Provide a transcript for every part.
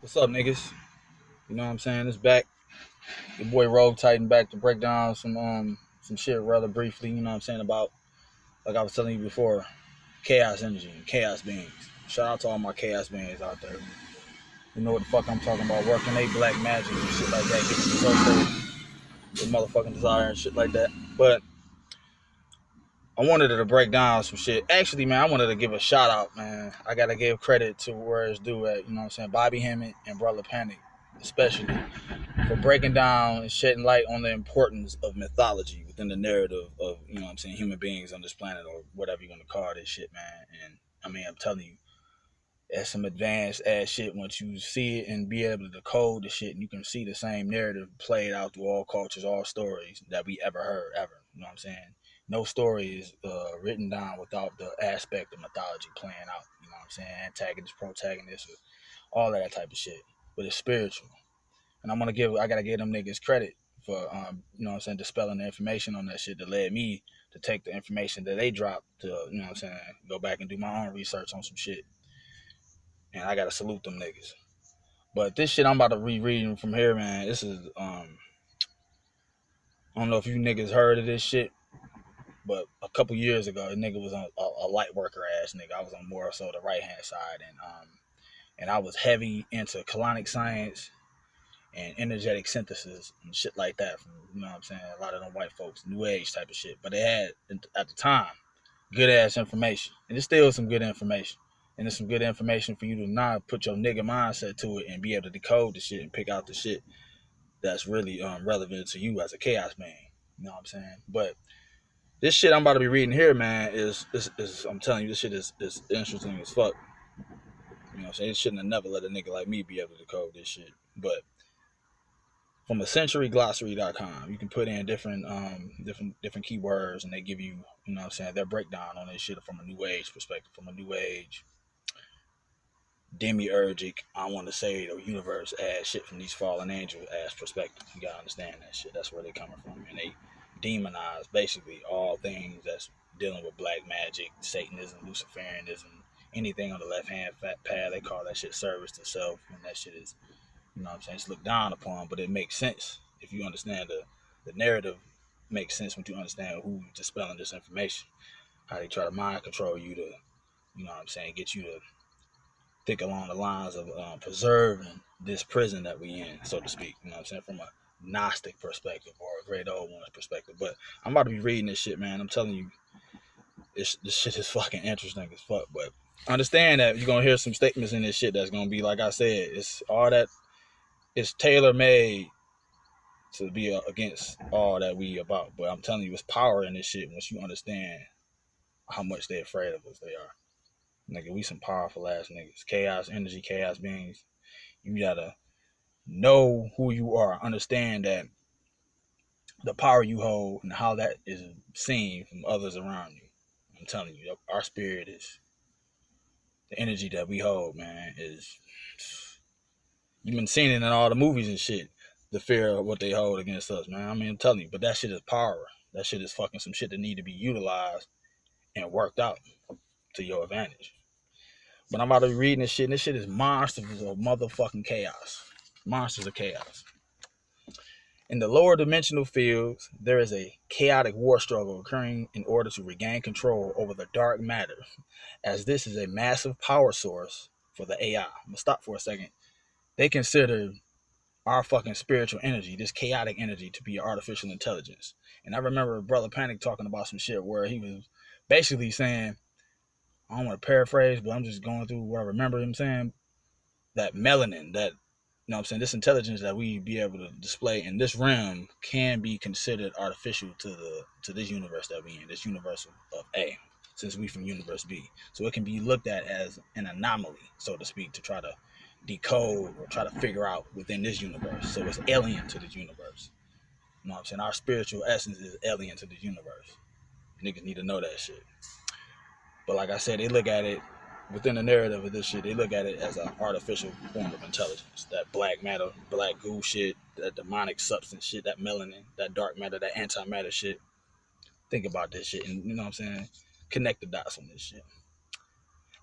What's up, niggas? You know what I'm saying? It's back. Your boy Rogue Titan back to break down some shit rather briefly. You know what I'm saying about, like I was telling you before, chaos energy and chaos beings. Shout out to all my chaos beings out there. You know what the fuck I'm talking about? Working they black magic and shit like that, getting associated with motherfucking desire and shit like that. But I wanted to break down some shit. Actually, man, I wanted to give a shout out, man. I gotta give credit to where it's due at. You know what I'm saying? Bobby Hemmett and Brother Panic, especially for breaking down and shedding light on the importance of mythology within the narrative of, you know what I'm saying, human beings on this planet or whatever you want to call this shit, man. And I mean, I'm telling you, that's some advanced ass shit once you see it and be able to decode the shit and you can see the same narrative played out through all cultures, all stories that we ever heard, ever. You know what I'm saying? No story is written down without the aspect of mythology playing out. You know what I'm saying? Antagonist, protagonist, all of that type of shit. But it's spiritual. And I gotta give them niggas credit for, you know what I'm saying, dispelling the information on that shit that led me to take the information that they dropped to, you know what I'm saying, go back and do my own research on some shit. And I gotta salute them niggas. But this shit I'm about to reread from here, man. This is, I don't know if you niggas heard of this shit, but a couple years ago, a nigga was on a light worker ass nigga. I was on more so the right hand side, and I was heavy into colonic science and energetic synthesis and shit like that from, you know what I'm saying, a lot of them white folks, new age type of shit. But they had at the time good ass information. And it's still some good information. And it's some good information for you to not put your nigga mindset to it and be able to decode the shit and pick out the shit that's really relevant to you as a chaos man. You know what I'm saying? But this shit I'm about to be reading here, man, is I'm telling you, this shit is interesting as fuck. You know what I'm saying? It shouldn't have never let a nigga like me be able to decode this shit. But from a centuryglossary.com. You can put in different keywords and they give you, you know what I'm saying, their breakdown on this shit from a new age perspective, from a new age demiurgic, I want to say, or universe ass shit from these fallen angel ass perspective. You gotta understand that shit. That's where they coming from. And they demonize basically all things that's dealing with black magic, Satanism, Luciferianism, anything on the left hand path. They call that shit service to self, and that shit is, you know what I'm saying, it's looked down upon, but it makes sense if you understand the narrative. Makes sense when you understand who's dispelling this information, how they try to mind control you to, you know what I'm saying, get you to think along the lines of preserving this prison that we in, so to speak. You know what I'm saying, from a Gnostic perspective or a great old one's perspective. But I'm about to be reading this shit, man. I'm telling you, this shit is fucking interesting as fuck. But understand that you're gonna hear some statements in this shit that's gonna be, like I said, it's all that, it's tailor made to be against all that we about. But I'm telling you, it's power in this shit once you understand how much they're afraid of us. They are. Nigga, we some powerful ass niggas. Chaos energy, chaos beings. You gotta know who you are. Understand that the power you hold and how that is seen from others around you. I'm telling you, our spirit is the energy that we hold, man, is, you've been seeing it in all the movies and shit. The fear of what they hold against us, man. I mean, I'm telling you, but that shit is power. That shit is fucking some shit that need to be utilized and worked out to your advantage. But I'm about to be reading this shit, and this shit is monsters of motherfucking chaos. Monsters of chaos. In the lower dimensional fields, there is a chaotic war struggle occurring in order to regain control over the dark matter, as this is a massive power source for the AI. I'm gonna stop for a second. They consider our fucking spiritual energy, this chaotic energy, to be artificial intelligence. And I remember Brother Panic talking about some shit where he was basically saying, I don't want to paraphrase, but I'm just going through what I remember him saying, that melanin, that, you know what I'm saying, this intelligence that we be able to display in this realm can be considered artificial to this universe that we in, this universe of A, since we from universe B. So it can be looked at as an anomaly, so to speak, to try to decode or try to figure out within this universe. So it's alien to this universe. You know what I'm saying? Our spiritual essence is alien to this universe. Niggas need to know that shit. But like I said, they look at it within the narrative of this shit. They look at it as an artificial form of intelligence. That black matter, black goo shit, that demonic substance shit, that melanin, that dark matter, that antimatter shit. Think about this shit, and you know what I'm saying. Connect the dots on this shit.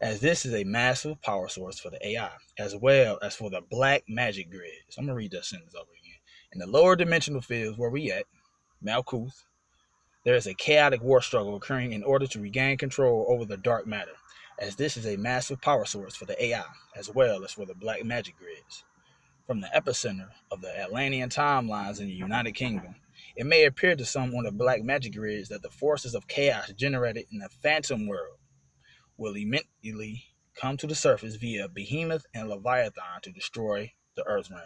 as this is a massive power source for the AI, as well as for the black magic grid. So I'm going to read that sentence over again. In the lower dimensional fields where we at, Malkuth, there is a chaotic war struggle occurring in order to regain control over the dark matter, as this is a massive power source for the AI, as well as for the black magic grids. From the epicenter of the Atlantean timelines in the United Kingdom, it may appear to some on the black magic grids that the forces of chaos generated in the phantom world will immediately come to the surface via Behemoth and Leviathan to destroy the Earth realm.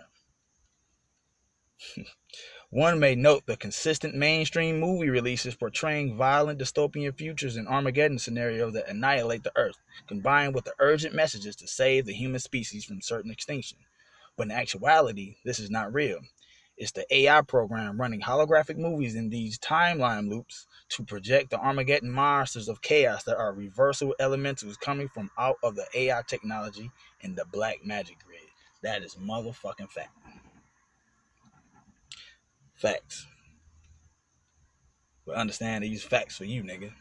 One may note the consistent mainstream movie releases portraying violent dystopian futures and Armageddon scenarios that annihilate the Earth, combined with the urgent messages to save the human species from certain extinction. But in actuality, this is not real. It's the AI program running holographic movies in these timeline loops to project the Armageddon monsters of chaos that are reversal elementals coming from out of the AI technology in the black magic grid. That is motherfucking fact. Facts. But understand these facts for you, nigga.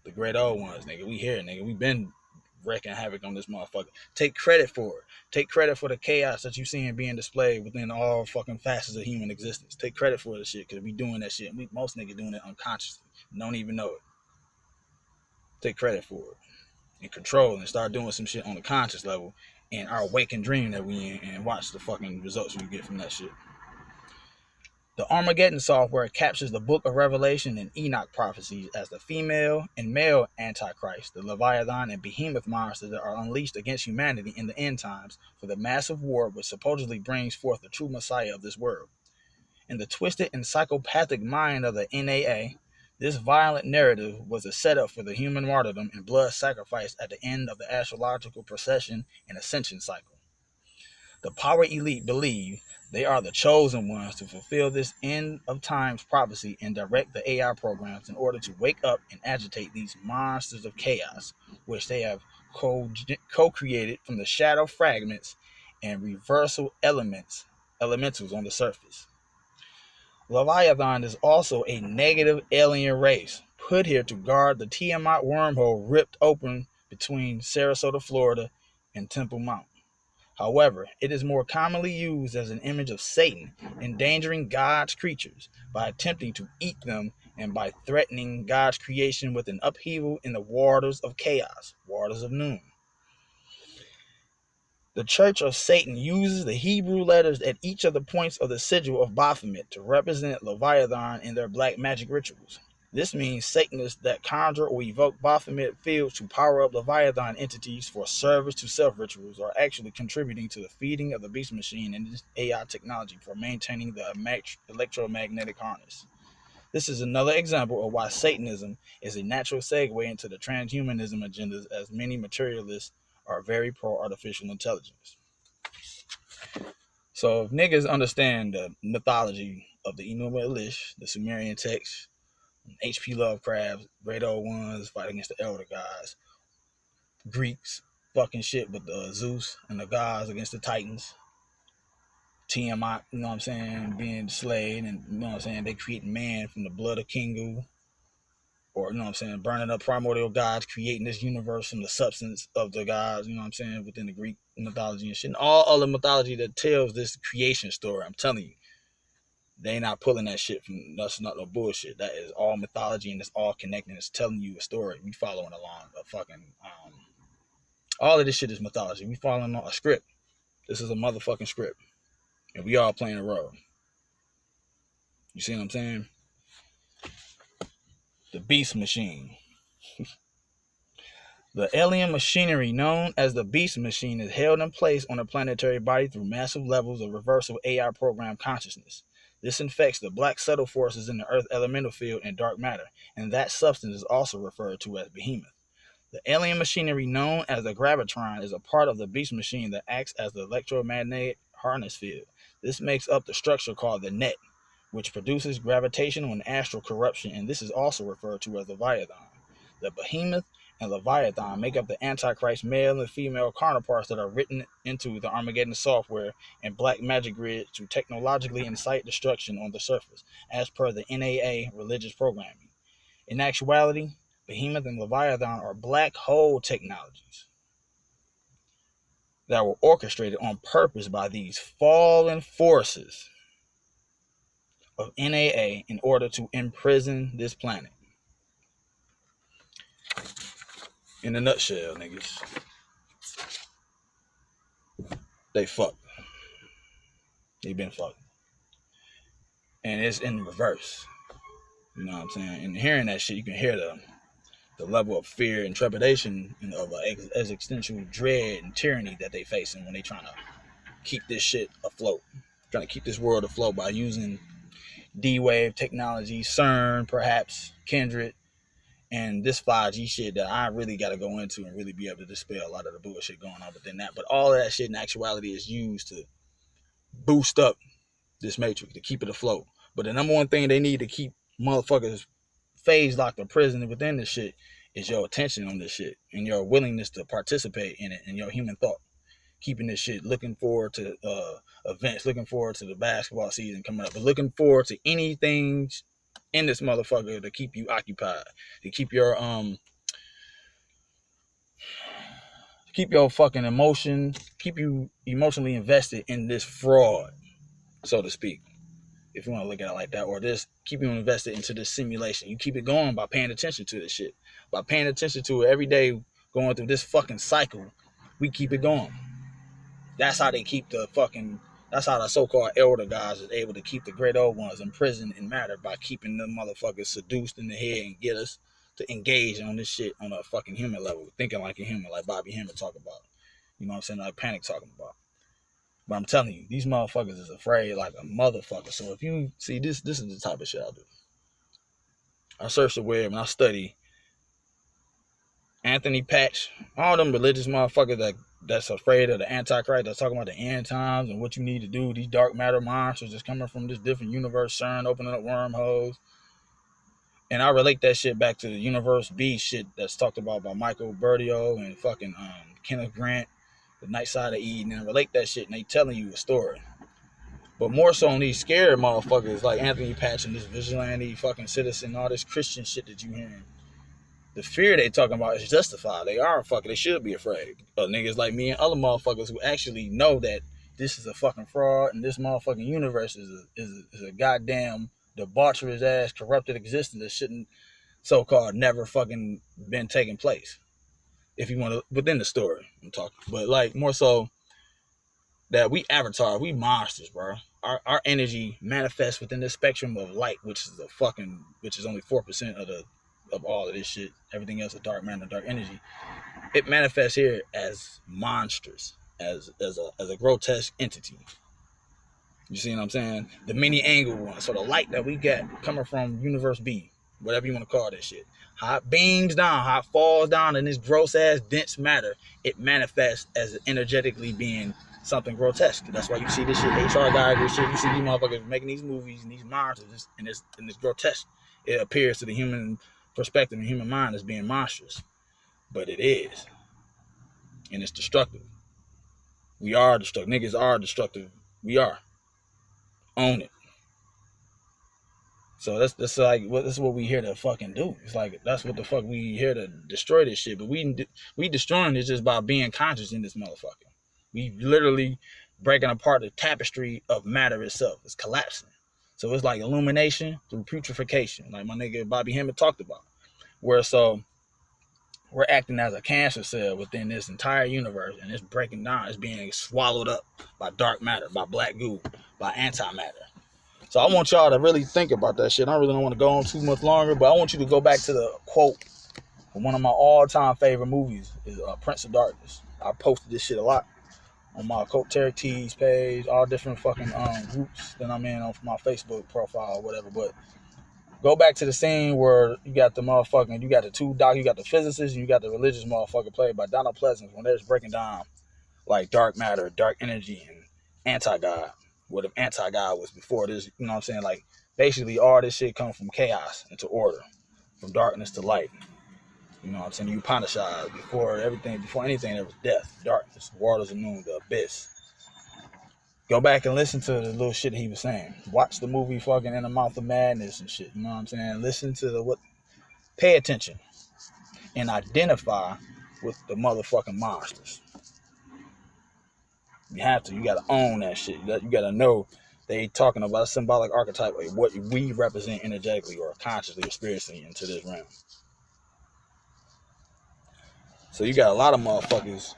The great old ones, nigga. We here, nigga. We been wreaking havoc on this motherfucker. Take credit for it. Take credit for the chaos that you seeing being displayed within all fucking facets of human existence. Take credit for the shit, because we doing that shit. Most niggas doing it unconsciously. Don't even know it. Take credit for it. And control and start doing some shit on the conscious level in our waking dream that we in, and watch the fucking results we get from that shit. The Armageddon software captures the Book of Revelation and Enoch prophecies as the female and male Antichrist, the Leviathan and Behemoth monsters that are unleashed against humanity in the end times for the massive war which supposedly brings forth the true Messiah of this world. In the twisted and psychopathic mind of the NAA, this violent narrative was a setup for the human martyrdom and blood sacrifice at the end of the astrological procession and ascension cycle. The power elite believe they are the chosen ones to fulfill this end of times prophecy and direct the AI programs in order to wake up and agitate these monsters of chaos, which they have co-created from the shadow fragments and reversal elementals on the surface. Leviathan is also a negative alien race put here to guard the Tiamat wormhole ripped open between Sarasota, Florida and Temple Mount. However, it is more commonly used as an image of Satan, endangering God's creatures by attempting to eat them and by threatening God's creation with an upheaval in the waters of chaos, waters of noon. The Church of Satan uses the Hebrew letters at each of the points of the sigil of Baphomet to represent Leviathan in their black magic rituals. This means Satanists that conjure or evoke Baphomet fields to power up Leviathan entities for service to self rituals are actually contributing to the feeding of the beast machine and this AI technology for maintaining the electromagnetic harness. This is another example of why Satanism is a natural segue into the transhumanism agendas, as many materialists are very pro artificial intelligence. So if niggas understand the mythology of the Enuma Elish, the Sumerian text, H.P. Lovecraft, great old ones fight against the elder gods, Greeks fucking shit with Zeus and the gods against the Titans, Tiamat, you know what I'm saying, being slayed, and you know what I'm saying, they create man from the blood of Kingu, or you know what I'm saying, burning up primordial gods, creating this universe from the substance of the gods, you know what I'm saying, within the Greek mythology and shit, and all other mythology that tells this creation story. I'm telling you, they not pulling that shit from, that's not no bullshit. That is all mythology, and it's all connected. It's telling you a story. We following along a fucking all of this shit is mythology. We following a script. This is a motherfucking script, and we all playing a role. You see what I'm saying? The beast machine. The alien machinery known as the beast machine is held in place on a planetary body through massive levels of reversal AI programmed consciousness. This infects the black subtle forces in the Earth elemental field and dark matter, and that substance is also referred to as Behemoth. The alien machinery known as the gravitron is a part of the beast machine that acts as the electromagnetic harness field. This makes up the structure called the net, which produces gravitational and astral corruption, and this is also referred to as the Leviathan. The Behemoth and Leviathan make up the Antichrist male and female counterparts that are written into the Armageddon software and black magic grid to technologically incite destruction on the surface, as per the NAA religious programming. In actuality, Behemoth and Leviathan are black hole technologies. that were orchestrated on purpose by these fallen forces of NAA in order to imprison this planet. In a nutshell, niggas, they fucked. They been fucked. And it's in reverse. You know what I'm saying? And hearing that shit, you can hear the level of fear and trepidation and of existential dread and tyranny that they facing when they trying to keep this shit afloat. Trying to keep this world afloat by using D-Wave technology, CERN, perhaps, Kindred, and this 5G shit that I really got to go into and really be able to dispel a lot of the bullshit going on within that. But all of that shit in actuality is used to boost up this matrix, to keep it afloat. But the number one thing they need to keep motherfuckers phase locked or prisoned within this shit is your attention on this shit and your willingness to participate in it and your human thought. Keeping this shit, looking forward to events, looking forward to the basketball season coming up, but looking forward to anything in this motherfucker to keep you occupied, to keep your fucking emotion, keep you emotionally invested in this fraud, so to speak, if you want to look at it like that, or this keep you invested into this simulation. You keep it going by paying attention to this shit, by paying attention to it every day, going through this fucking cycle. We keep it going. That's how they keep that's how the so-called elder guys is able to keep the great old ones imprisoned in matter, by keeping them motherfuckers seduced in the head and get us to engage on this shit on a fucking human level, thinking like a human, like Bobby Hemmett talking about. You know what I'm saying? Like Panic talking about. But I'm telling you, these motherfuckers is afraid like a motherfucker. So if you see this is the type of shit I do. I search the web and I study Anthony Patch, all them religious motherfuckers that's afraid of the Antichrist, that's talking about the end times and what you need to do. These dark matter monsters that's coming from this different universe, CERN opening up wormholes. And I relate that shit back to the Universe B shit that's talked about by Michael Berdio and fucking Kenneth Grant, the Night Side of Eden, and relate that shit and they telling you a story. But more so on these scared motherfuckers like Anthony Patch and this vigilante fucking citizen, all this Christian shit that you hearing. The fear they talking about is justified. They are fucking, they should be afraid of niggas like me and other motherfuckers who actually know that this is a fucking fraud and this motherfucking universe is a goddamn debaucherous ass corrupted existence that shouldn't so-called never fucking been taking place. If you want to, within the story I'm talking, but like more so that we avatar, we monsters, bro. Our energy manifests within the spectrum of light, which is only 4% of all of this shit. Everything else is dark matter, dark energy. It manifests here as monsters, as a grotesque entity. You see what I'm saying? The many angle one. So the light that we get coming from Universe B, whatever you want to call that shit, how it beams down, how it falls down in this gross ass dense matter, it manifests as energetically being something grotesque. That's why you see this shit, HR guy, this shit. You see these motherfuckers making these movies and these monsters and this grotesque. It appears to the human perspective and human mind as being monstrous, but it is, and it's destructive. We are destructive. Niggas are destructive. We are. Own it. So that's like this is what we here to fucking do. It's like that's what the fuck we here to destroy this shit. But we destroying it just by being conscious in this motherfucker. We literally breaking apart the tapestry of matter itself. It's collapsing. So it's like illumination through putrefaction, like my nigga Bobby Hemmett talked about. Where so we're acting as a cancer cell within this entire universe, and it's breaking down. It's being swallowed up by dark matter, by black goo, by antimatter. So I want y'all to really think about that shit. I really don't want to go on too much longer, but I want you to go back to the quote from one of my all-time favorite movies, is Prince of Darkness. I posted this shit a lot on my Coteric Tees page, all different fucking groups that I'm in on my Facebook profile or whatever. But go back to the scene where you got the motherfucking, you got the physicist, and you got the religious motherfucker played by Donald Pleasance when they're just breaking down like dark matter, dark energy, and anti-God. What if anti-God was before this? You know what I'm saying? Like, basically, all this shit comes from chaos into order, from darkness to light. You know what I'm saying? The Upanishads, before anything, there was death, darkness, waters of noon, the abyss. Go back and listen to the little shit he was saying. Watch the movie fucking In the Mouth of Madness and shit. You know what I'm saying? Listen to pay attention and identify with the motherfucking monsters. You have to. You gotta own that shit. You gotta know they talking about a symbolic archetype, like what we represent energetically or consciously or spiritually into this realm. So you got a lot of motherfuckers.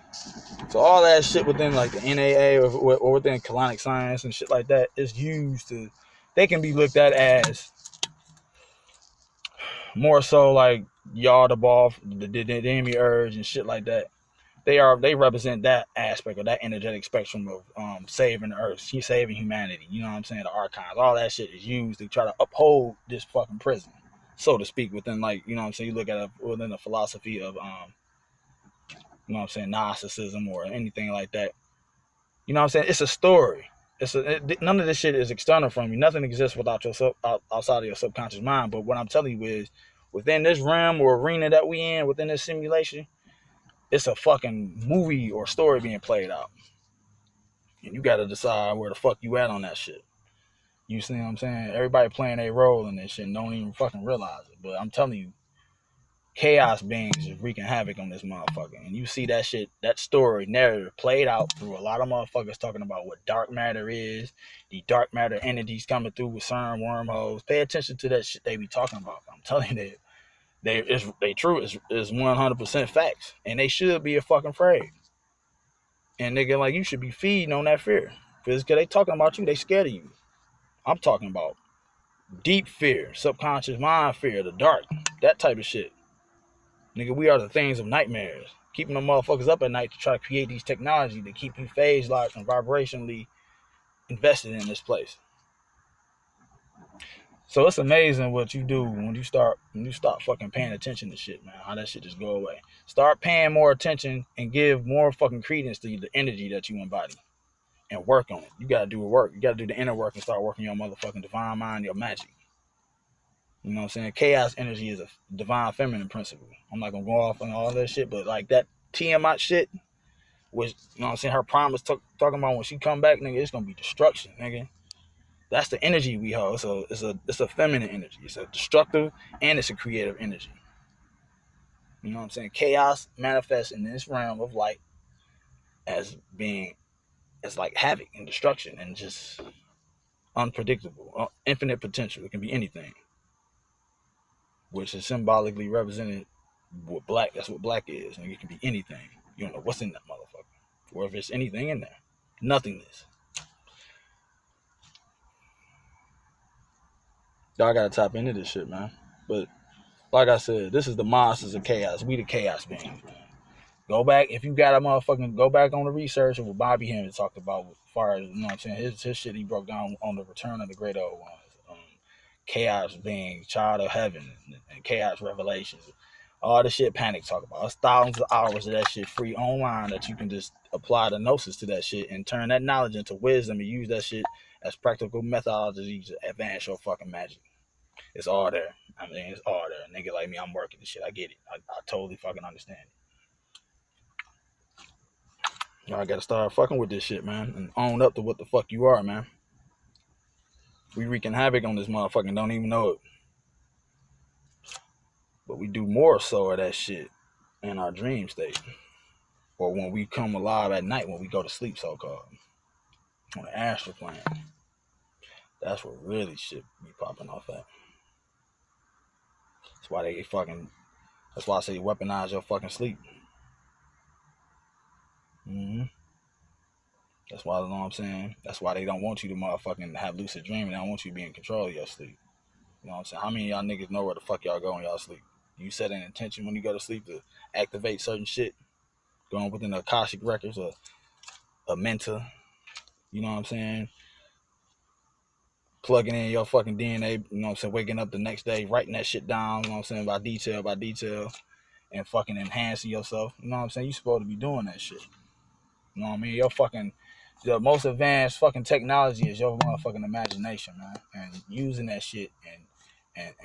So all that shit within like the NAA or within colonic science and shit like that is used to. They can be looked at as more so like y'all the ball, the demiurge and shit like that. They represent that aspect of that energetic spectrum of saving the earth, saving humanity. You know what I'm saying? The archives, all that shit is used to try to uphold this fucking prison, so to speak. Within like you know what I'm saying, you look at within the philosophy of you know what I'm saying, Gnosticism or anything like that. You know what I'm saying? It's a story. None of this shit is external from you. Nothing exists without outside of your subconscious mind. But what I'm telling you is, within this realm or arena that we in, within this simulation, it's a fucking movie or story being played out. And you got to decide where the fuck you at on that shit. You see what I'm saying? Everybody playing a role in this shit and don't even fucking realize it. But I'm telling you, chaos beings is wreaking havoc on this motherfucker. And you see that shit, that story, narrative played out through a lot of motherfuckers talking about what dark matter is, the dark matter entities coming through with CERN wormholes. Pay attention to that shit they be talking about. I'm telling you that they true is 100% facts. And they should be a fucking afraid. And nigga, like, you should be feeding on that fear. Because they talking about you, they scared of you. I'm talking about deep fear, subconscious mind fear, the dark, that type of shit. Nigga, we are the things of nightmares. Keeping them motherfuckers up at night to try to create these technology to keep you phase locked and vibrationally invested in this place. So it's amazing what you do when you start fucking paying attention to shit, man. How that shit just go away. Start paying more attention and give more fucking credence to the energy that you embody. And work on it. You gotta do the work. You gotta do the inner work and start working your motherfucking divine mind, your magic. You know what I'm saying? Chaos energy is a divine feminine principle. I'm not gonna go off on all that shit, but like that Tiamat shit, which you know what I'm saying, her promise talking about when she come back, nigga, it's gonna be destruction, nigga. That's the energy we hold. So it's a feminine energy. It's a destructive and it's a creative energy. You know what I'm saying? Chaos manifests in this realm of light as being as like havoc and destruction and just unpredictable, infinite potential. It can be anything, which is symbolically represented with black. That's what black is, and it can be anything. You don't know what's in that motherfucker, or if it's anything in there. Nothingness. Y'all gotta tap into this shit, man. But like I said, this is the monsters of chaos. We the chaos beings, man. Go back if you got a motherfucking go back on the research of what Bobby Hemmings talked about as far as you know what I'm saying. His shit he broke down on the return of the great old ones. Chaos being child of heaven and chaos revelations. All the shit Panic talk about. There's thousands of hours of that shit free online that you can just apply the gnosis to that shit and turn that knowledge into wisdom and use that shit as practical methodology to advance your fucking magic. It's all there. I mean, it's all there. A nigga like me, I'm working this shit. I get it. I totally fucking understand it. Y'all gotta start fucking with this shit, man, and own up to what the fuck you are, man. We wreaking havoc on this motherfucking don't even know it. But we do more so of that shit in our dream state. Or when we come alive at night, when we go to sleep, so called. On the astral plane. That's where really shit be popping off at. That's why I say weaponize your fucking sleep. Mm-hmm. That's why, you know what I'm saying? That's why they don't want you to motherfucking have lucid dreaming. They don't want you to be in control of your sleep. You know what I'm saying? How many of y'all niggas know where the fuck y'all go when y'all sleep? You set an intention when you go to sleep to activate certain shit going within the Akashic records or a mentor. You know what I'm saying? Plugging in your fucking DNA, you know what I'm saying? Waking up the next day, writing that shit down, you know what I'm saying? By detail, and fucking enhancing yourself. You know what I'm saying? You supposed to be doing that shit. You know what I mean? The most advanced fucking technology is your motherfucking imagination, man. And using that shit and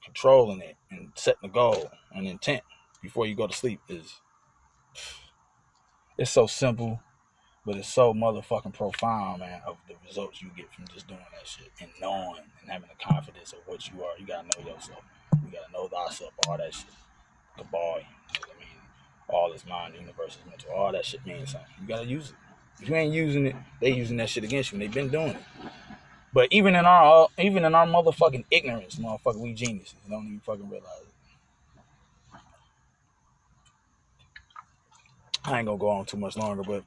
controlling it and setting a goal and intent before you go to sleep it's so simple, but it's so motherfucking profound, man, of the results you get from just doing that shit and knowing and having the confidence of what you are. You gotta know yourself. You gotta know thyself, all that shit. Cabal, you know what I mean? All this mind, universe is mental. All that shit means something. You gotta use it. If you ain't using it, they using that shit against you, and they been doing it. But even in our motherfucking ignorance, motherfucker, we geniuses. Don't even fucking realize it. I ain't gonna go on too much longer, but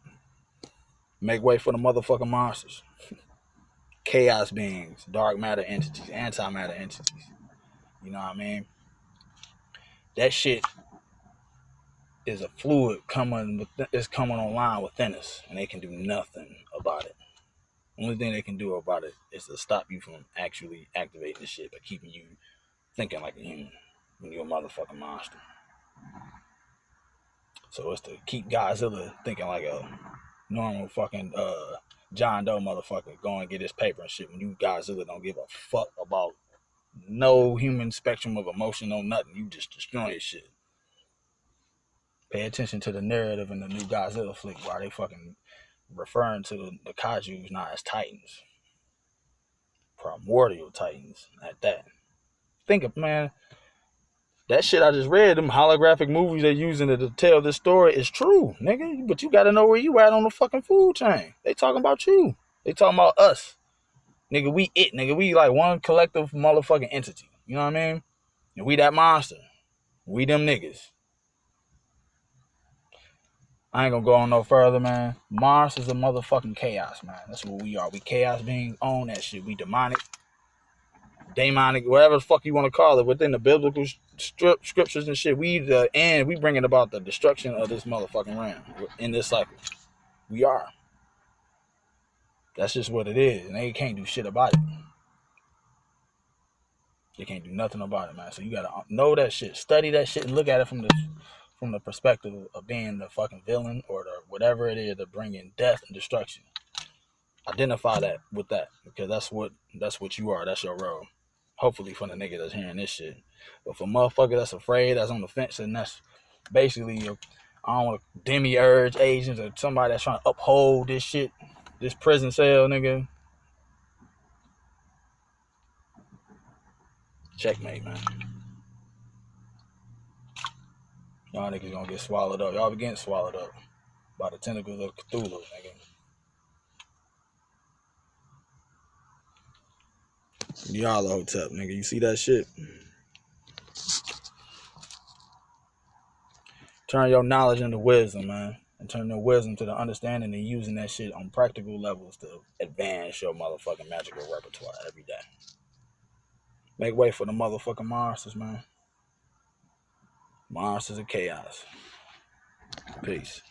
make way for the motherfucking monsters. Chaos beings, dark matter entities, antimatter entities. You know what I mean? That shit is a fluid coming online within us, and they can do nothing about it. Only thing they can do about it is to stop you from actually activating the shit by keeping you thinking like a human when you're a motherfucking monster. So it's to keep Godzilla thinking like a normal fucking John Doe motherfucker going and get his paper and shit when you Godzilla don't give a fuck about no human spectrum of emotion, no nothing. You just destroying shit. Pay attention to the narrative in the new Godzilla flick while they fucking referring to the kaijus not as titans. Primordial titans at that. Think of, man, that shit I just read, them holographic movies they're using to tell this story is true, nigga. But you gotta know where you at on the fucking food chain. They talking about you. They talking about us. Nigga, we it, nigga. We like one collective motherfucking entity. You know what I mean? And we that monster. We them niggas. I ain't gonna go on no further, man. Mars is a motherfucking chaos, man. That's what we are. We chaos beings, own that shit. We demonic, whatever the fuck you want to call it, within the biblical scriptures and shit. We bringing about the destruction of this motherfucking realm in this cycle. We are. That's just what it is, and they can't do shit about it. They can't do nothing about it, man. So you gotta know that shit, study that shit, and look at it from the perspective of being the fucking villain or the whatever it is that bringing death and destruction. Identify that with that, because that's what you are. That's your role. Hopefully for the nigga that's hearing this shit. But for motherfucker that's afraid, that's on the fence, and that's basically I don't want demiurge agents or somebody that's trying to uphold this shit, this prison cell, nigga. Checkmate, man. Y'all niggas gonna get swallowed up. Y'all be getting swallowed up by the tentacles of Cthulhu, nigga. Y'all hotep, nigga. You see that shit? Turn your knowledge into wisdom, man. And turn your wisdom to the understanding and using that shit on practical levels to advance your motherfucking magical repertoire every day. Make way for the motherfucking monsters, man. Monsters of chaos. Peace.